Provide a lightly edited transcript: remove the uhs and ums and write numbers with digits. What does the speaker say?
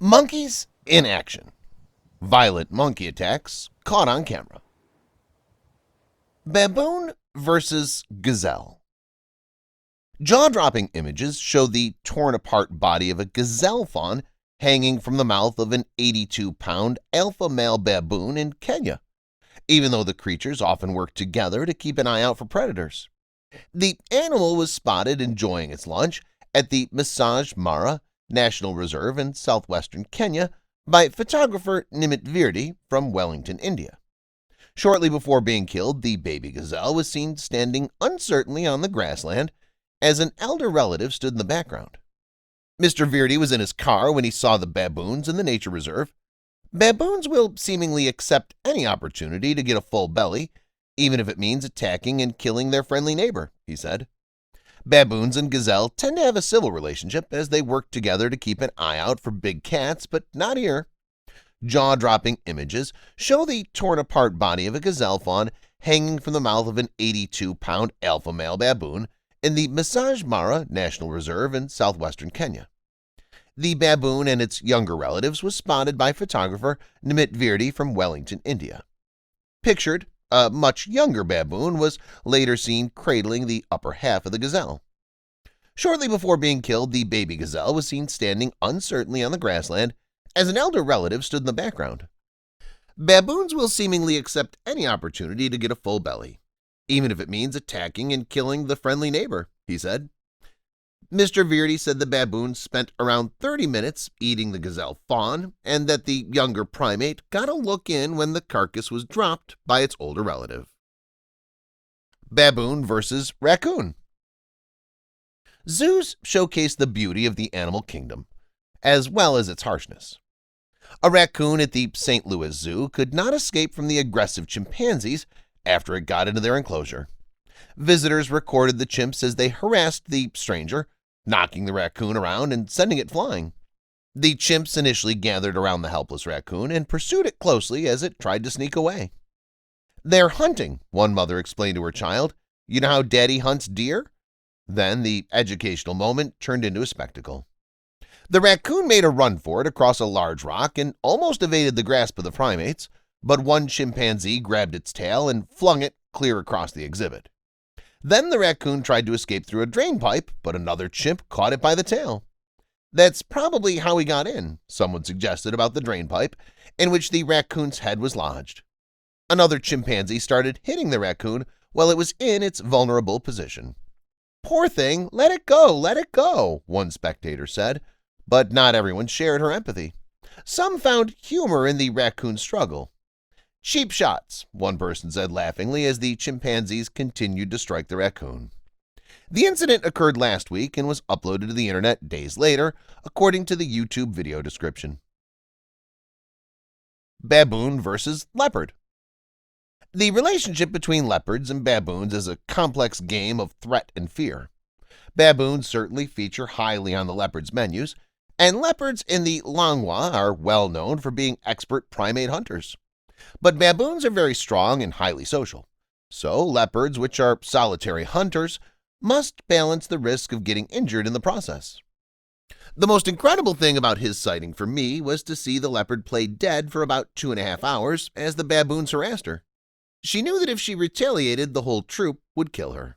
Monkeys in action. Violent monkey attacks caught on camera. Baboon versus gazelle. Jaw-dropping images show the torn-apart body of a gazelle fawn hanging from the mouth of an 82-pound alpha male baboon in Kenya, even though the creatures often work together to keep an eye out for predators. The animal was spotted enjoying its lunch at the Masai Mara National Reserve in southwestern Kenya by photographer Nimit Virdi from Wellington, India. Shortly before being killed, the baby gazelle was seen standing uncertainly on the grassland as an elder relative stood in the background. Mr. Virdi was in his car when he saw the baboons in the nature reserve. Baboons will seemingly accept any opportunity to get a full belly, even if it means attacking and killing their friendly neighbor, he said. Baboons and gazelle tend to have a civil relationship as they work together to keep an eye out for big cats, but not here. Jaw-dropping images show the torn-apart body of a gazelle fawn hanging from the mouth of an 82-pound alpha male baboon in the Masai Mara National Reserve in southwestern Kenya. The baboon and its younger relatives was spotted by photographer Nimit Virdi from Wellington, India. Pictured, a much younger baboon was later seen cradling the upper half of the gazelle. Shortly before being killed, the baby gazelle was seen standing uncertainly on the grassland as an elder relative stood in the background. Baboons will seemingly accept any opportunity to get a full belly, even if it means attacking and killing the friendly neighbor, he said. Mr. Virdi said the baboon spent around 30 minutes eating the gazelle fawn and that the younger primate got a look in when the carcass was dropped by its older relative. Baboon versus raccoon. Zoos showcase the beauty of the animal kingdom, as well as its harshness. A raccoon at the St. Louis Zoo could not escape from the aggressive chimpanzees after it got into their enclosure. Visitors recorded the chimps as they harassed the stranger, knocking the raccoon around and sending it flying. The chimps initially gathered around the helpless raccoon and pursued it closely as it tried to sneak away. "They're hunting," one mother explained to her child. "You know how Daddy hunts deer?" Then the educational moment turned into a spectacle. The raccoon made a run for it across a large rock and almost evaded the grasp of the primates, but one chimpanzee grabbed its tail and flung it clear across the exhibit. Then the raccoon tried to escape through a drain pipe, but another chimp caught it by the tail. "That's probably how he got in," someone suggested about the drain pipe, in which the raccoon's head was lodged. Another chimpanzee started hitting the raccoon while it was in its vulnerable position. "Poor thing, let it go," one spectator said, but not everyone shared her empathy. Some found humor in the raccoon's struggle. "Cheap shots," one person said laughingly as the chimpanzees continued to strike the raccoon. The incident occurred last week and was uploaded to the internet days later, according to the YouTube video description. Baboon versus leopard. The relationship between leopards and baboons is a complex game of threat and fear. Baboons certainly feature highly on the leopards' menus, and leopards in the Longwa are well known for being expert primate hunters. But baboons are very strong and highly social, so leopards, which are solitary hunters, must balance the risk of getting injured in the process. The most incredible thing about his sighting for me was to see the leopard play dead for about 2.5 hours as the baboons harassed her. She knew that if she retaliated, the whole troop would kill her.